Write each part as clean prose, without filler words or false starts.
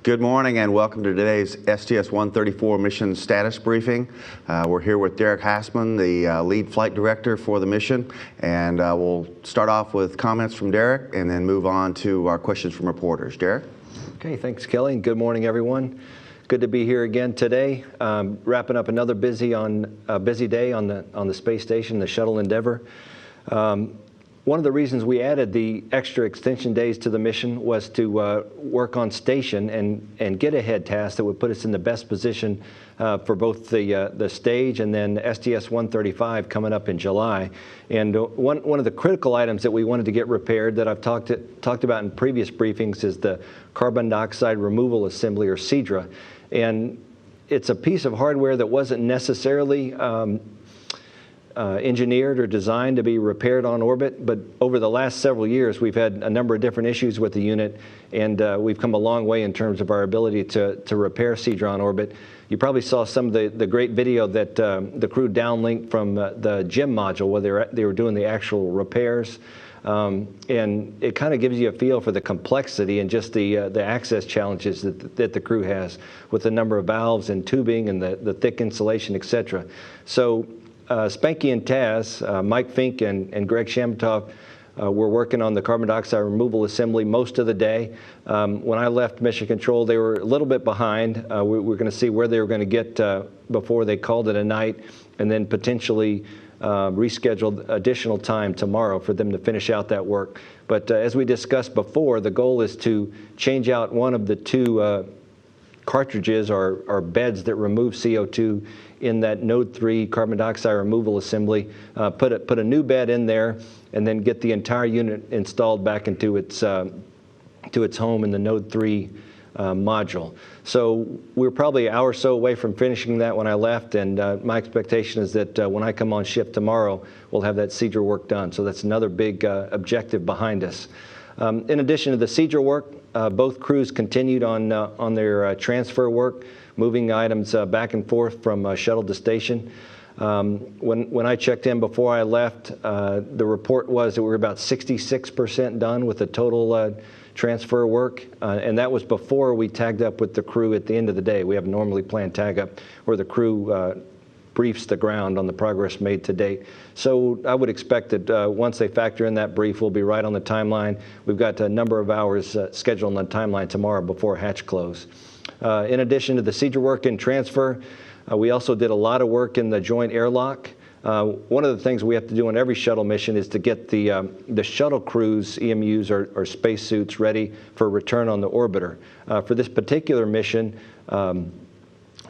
Good morning and welcome to today's STS-134 mission status briefing. We're here with Derek Hassman, the lead flight director for the mission, and we'll start off with comments from Derek and then move on to our questions from reporters. Derek? Okay, thanks, Kelly. Good morning, everyone. Good to be here again today, wrapping up another busy day on the space station, the Shuttle Endeavour. One of the reasons we added the extra extension days to the mission was to work on station and get ahead tasks that would put us in the best position for both the stage and then STS-135 coming up in July. And one of the critical items that we wanted to get repaired that I've talked about in previous briefings is the carbon dioxide removal assembly, or CDRA. And it's a piece of hardware that wasn't necessarily engineered or designed to be repaired on orbit, but over the last several years we've had a number of different issues with the unit, and we've come a long way in terms of our ability to repair CDRA on orbit. You probably saw some of the great video that the crew downlinked from the GEM module where they were doing the actual repairs, and it kind of gives you a feel for the complexity and just the access challenges that the crew has with the number of valves and tubing and the thick insulation, etc. So Spanky and Taz, Mike Fink and Greg Shamatov were working on the carbon dioxide removal assembly most of the day. When I left Mission Control, they were a little bit behind. We were going to see where they were going to get before they called it a night, and then potentially rescheduled additional time tomorrow for them to finish out that work. But as we discussed before, the goal is to change out one of the two cartridges or beds that remove CO2 in that Node 3 carbon dioxide removal assembly, put a new bed in there, and then get the entire unit installed back into its home in the Node 3 module. So we're probably an hour or so away from finishing that when I left, and my expectation is that when I come on shift tomorrow, we'll have that CDRA work done. So that's another big objective behind us. In addition to the CDRA work, both crews continued on their transfer work, moving items back and forth from shuttle to station. When I checked in before I left, the report was that we were about 66% done with the total transfer work, and that was before we tagged up with the crew at the end of the day. We have normally planned tag up where the crew briefs the ground on the progress made to date. So I would expect that once they factor in that brief, we'll be right on the timeline. We've got a number of hours scheduled on the timeline tomorrow before hatch close. In addition to the CDRA work and transfer, we also did a lot of work in the joint airlock. One of the things we have to do on every shuttle mission is to get the shuttle crew's EMUs or spacesuits ready for return on the orbiter. For this particular mission,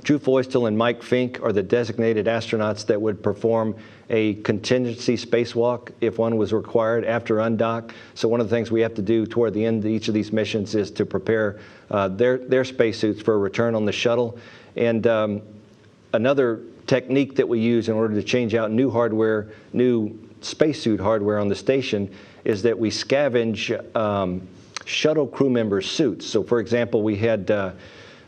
Drew Feustel and Mike Fink are the designated astronauts that would perform a contingency spacewalk if one was required after undock. So one of the things we have to do toward the end of each of these missions is to prepare their spacesuits for a return on the shuttle. And another technique that we use in order to change out new hardware, new spacesuit hardware on the station, is that we scavenge shuttle crew members' suits. So for example, we had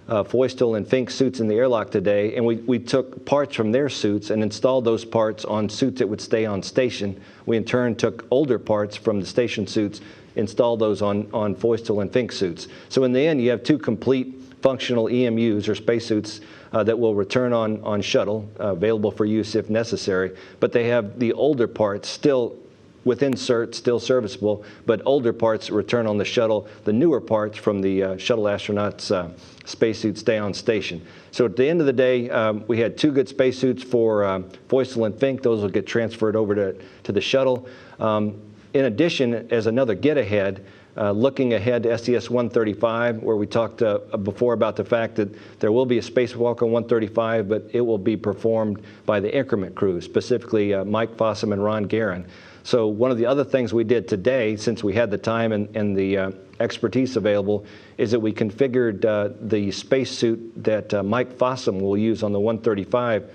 Feustel and Fink suits in the airlock today, and we took parts from their suits and installed those parts on suits that would stay on station. We in turn took older parts from the station suits, installed those on Feustel and Fink suits. So in the end, you have two complete functional EMUs or spacesuits that will return on shuttle, available for use if necessary, but they have the older parts still with insert, still serviceable, but older parts return on the shuttle. The newer parts from the shuttle astronauts' spacesuits stay on station. So at the end of the day, we had two good spacesuits for Feustel and Fink. Those will get transferred over to the shuttle. In addition, as another get-ahead, looking ahead to STS-135, where we talked before about the fact that there will be a spacewalk on 135, but it will be performed by the increment crew, specifically Mike Fossum and Ron Guerin. So one of the other things we did today, since we had the time and the expertise available, is that we configured the spacesuit that Mike Fossum will use on the 135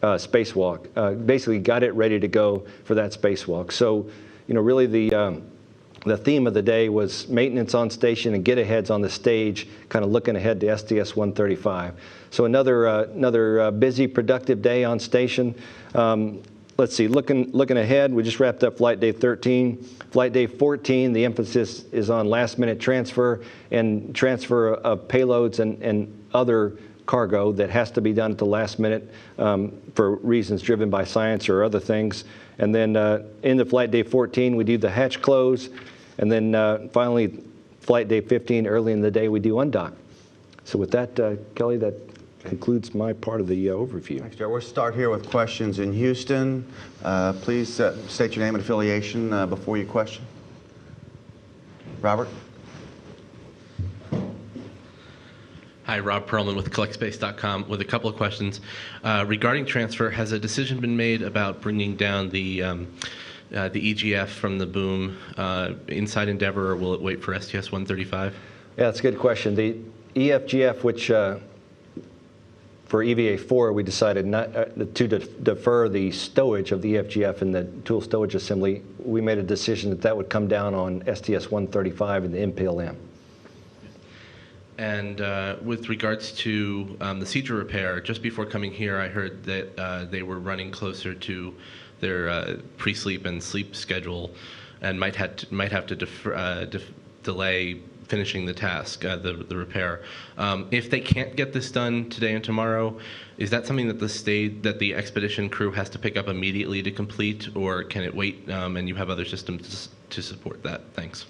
spacewalk. Basically got it ready to go for that spacewalk. So, you know, really the theme of the day was maintenance on station and get-aheads on the stage, kind of looking ahead to STS-135. So another busy, productive day on station. let's see, looking ahead, we just wrapped up Flight Day 13. Flight Day 14, the emphasis is on last-minute transfer and transfer of payloads and other cargo that has to be done at the last minute for reasons driven by science or other things. And then into Flight Day 14, we do the hatch close. And then finally, Flight Day 15, early in the day, we do undock. So with that, Kelly, that concludes my part of the overview. Thanks, Joe. We'll start here with questions in Houston. Please state your name and affiliation before you question. Robert? Hi, Rob Perlman with CollectSpace.com with a couple of questions. Regarding transfer, has a decision been made about bringing down the EGF from the boom inside Endeavour, or will it wait for STS-135? Yeah, that's a good question. The EFGF, which for EVA-4, we decided not to defer the stowage of the EFGF in the tool stowage assembly. We made a decision that that would come down on STS-135 and the MPLM. And with regards to the Seadra repair, just before coming here, I heard that they were running closer to their pre-sleep and sleep schedule, and might have to delay finishing the task, the repair. If they can't get this done today and tomorrow, is that something that the expedition crew has to pick up immediately to complete, or can it wait and you have other systems to support that? Thanks.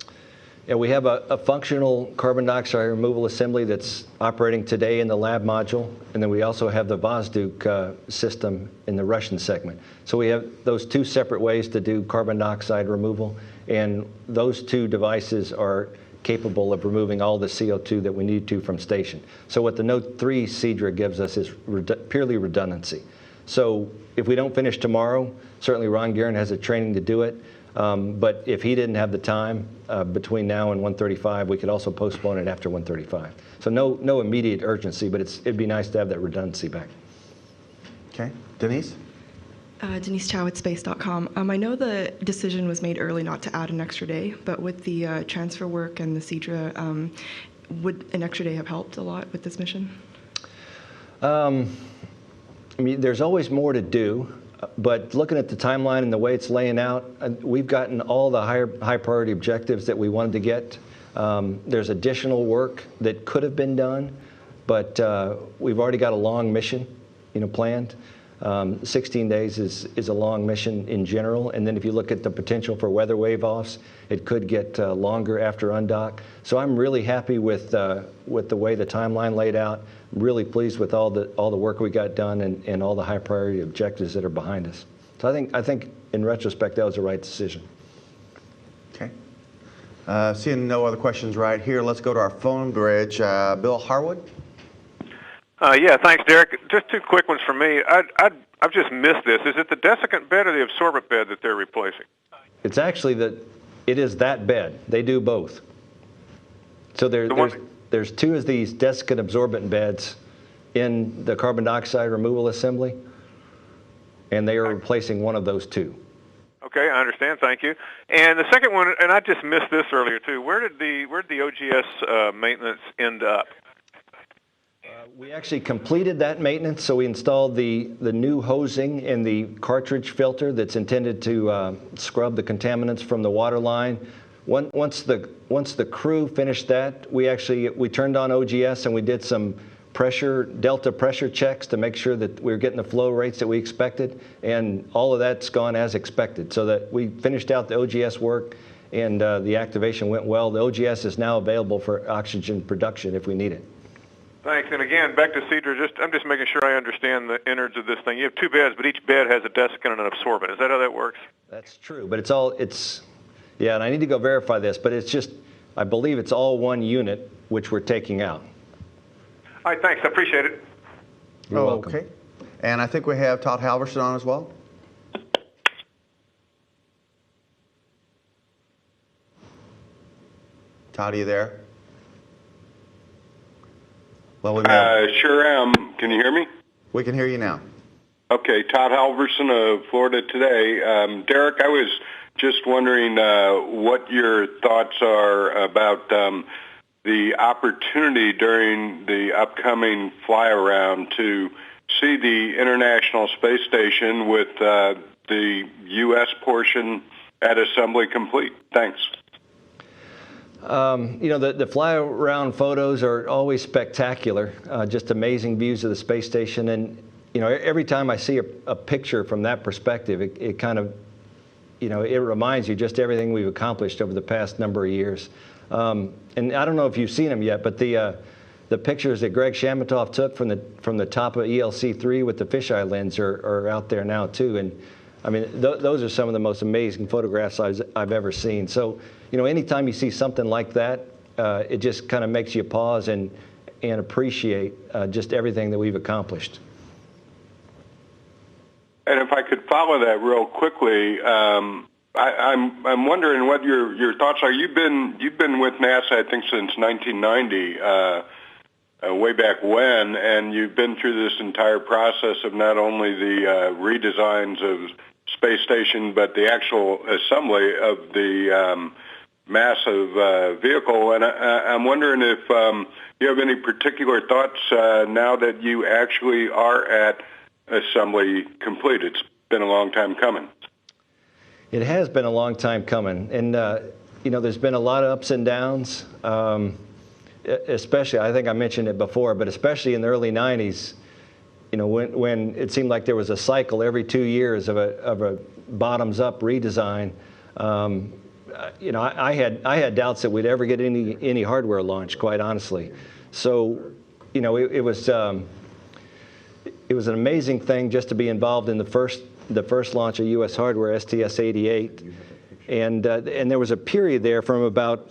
Yeah, we have a functional carbon dioxide removal assembly that's operating today in the lab module, and then we also have the Vozduk system in the Russian segment. So we have those two separate ways to do carbon dioxide removal, and those two devices are capable of removing all the CO2 that we need to from station. So what the Note 3 Seadra gives us is purely redundancy. So if we don't finish tomorrow, certainly Ron Guerin has the training to do it. But if he didn't have the time between now and 135, we could also postpone it after 135. So no immediate urgency, but it'd be nice to have that redundancy back. Okay. Denise? Denise Chow at space.com. I know the decision was made early not to add an extra day, but with the transfer work and the Seadra, would an extra day have helped a lot with this mission? I mean, there's always more to do. But looking at the timeline and the way it's laying out, we've gotten all the high priority objectives that we wanted to get. There's additional work that could have been done, but we've already got a long mission, planned. 16 days is a long mission in general, and then if you look at the potential for weather wave offs, it could get longer after undock. So I'm really happy with the way the timeline laid out. I'm really pleased with all the work we got done and all the high priority objectives that are behind us. So I think in retrospect that was the right decision. Okay. Seeing no other questions right here, let's go to our phone bridge. Bill Harwood. Yeah, thanks, Derek. Just two quick ones for me. I've just missed this. Is it the desiccant bed or the absorbent bed that they're replacing? It's actually it is that bed. They do both. So there's two of these desiccant absorbent beds in the carbon dioxide removal assembly, and they are replacing one of those two. Okay, I understand. Thank you. And the second one, and I just missed this earlier too. Where did the OGS maintenance end up? We actually completed that maintenance, so we installed the new hosing and the cartridge filter that's intended to scrub the contaminants from the water line. Once the crew finished that, we turned on OGS and we did some delta pressure checks to make sure that we were getting the flow rates that we expected, and all of that's gone as expected. So that we finished out the OGS work, and the activation went well. The OGS is now available for oxygen production if we need it. Thanks. And again, back to Seadra, I'm just making sure I understand the innards of this thing. You have two beds, but each bed has a desiccant and an absorbent. Is that how that works? That's true, but yeah, and I need to go verify this, but I believe it's all one unit, which we're taking out. All right, thanks. I appreciate it. You're welcome. Okay. And I think we have Todd Halverson on as well. Todd, are you there? Well, sure am. Can you hear me? We can hear you now. Okay, Todd Halverson of Florida Today. Derek, I was just wondering what your thoughts are about the opportunity during the upcoming fly-around to see the International Space Station with the U.S. portion at assembly complete? Thanks. You know, the fly-around photos are always spectacular, just amazing views of the space station. And, you know, every time I see a picture from that perspective, it kind of, you know, it reminds you just everything we've accomplished over the past number of years. And I don't know if you've seen them yet, but the pictures that Greg Shamatov took from the top of ELC-3 with the fisheye lens are out there now too. And I mean, those are some of the most amazing photographs I've ever seen. So, you know, anytime you see something like that, it just kind of makes you pause and appreciate just everything that we've accomplished. And if I could follow that real quickly, I'm wondering what your thoughts are. You've been with NASA, I think, since 1990, way back when, and you've been through this entire process of not only the redesigns of space station, but the actual assembly of the massive vehicle. And I'm wondering if you have any particular thoughts now that you actually are at assembly complete. It's been a long time coming. It has been a long time coming, and you know, there's been a lot of ups and downs. Especially, I think I mentioned it before, but especially in the early '90s, you know, when it seemed like there was a cycle every 2 years of a bottoms-up redesign. You know, I had doubts that we'd ever get any hardware launch, quite honestly. So, you know, it was an amazing thing just to be involved in the first launch of U.S. hardware, STS-88, and there was a period there from about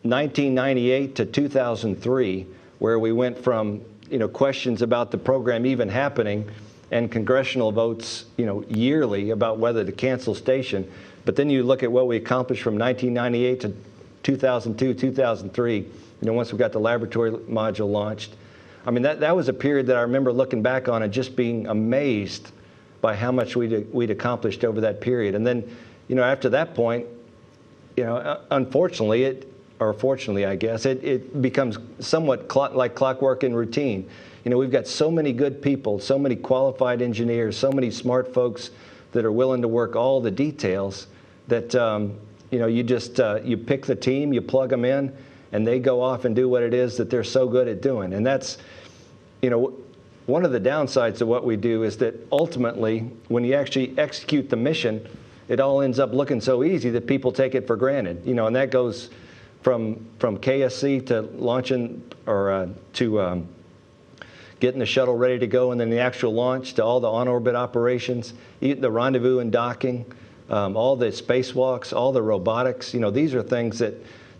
1998 to 2003 where we went from, you know, questions about the program even happening and congressional votes, you know, yearly about whether to cancel station. But then you look at what we accomplished from 1998 to 2002, 2003, you know, once we got the laboratory module launched. I mean, that was a period that I remember looking back on and just being amazed by how much we'd accomplished over that period. And then, you know, after that point, you know, unfortunately, or fortunately, I guess, it becomes somewhat like clockwork and routine. You know, we've got so many good people, so many qualified engineers, so many smart folks that are willing to work all the details that, you know, you just, you pick the team, you plug them in, and they go off and do what it is that they're so good at doing. And that's, you know, one of the downsides of what we do is that ultimately, when you actually execute the mission, it all ends up looking so easy that people take it for granted. You know, and that goes from KSC to launching or to getting the shuttle ready to go, and then the actual launch to all the on-orbit operations, the rendezvous and docking, all the spacewalks, all the robotics. You know, these are things that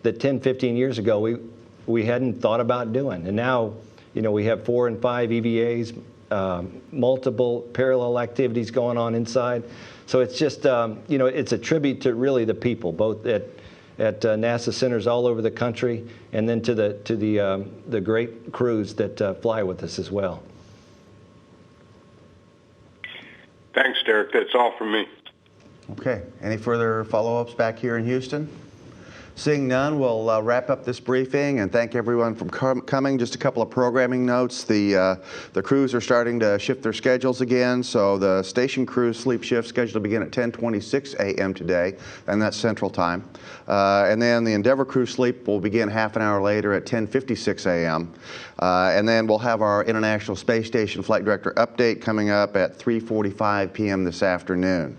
10, 15 years ago we hadn't thought about doing. And now, you know, we have 4 and 5 EVAs, multiple parallel activities going on inside. So it's just, you know, it's a tribute to really the people, both at NASA centers all over the country, and then to the great crews that fly with us as well. Thanks, Derek. That's all from me. Okay. Any further follow-ups back here in Houston? Seeing none, we'll wrap up this briefing and thank everyone for coming. Just a couple of programming notes. The crews are starting to shift their schedules again, so the station crew sleep shift scheduled to begin at 10:26 a.m. today, and that's Central Time. And then the Endeavour crew sleep will begin half an hour later at 10:56 a.m. And then we'll have our International Space Station Flight Director update coming up at 3:45 p.m. this afternoon.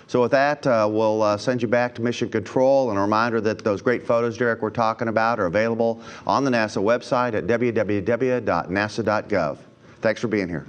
So with that, we'll send you back to Mission Control, and a reminder that those great photos, Derek, we're talking about are available on the NASA website at www.nasa.gov. Thanks for being here.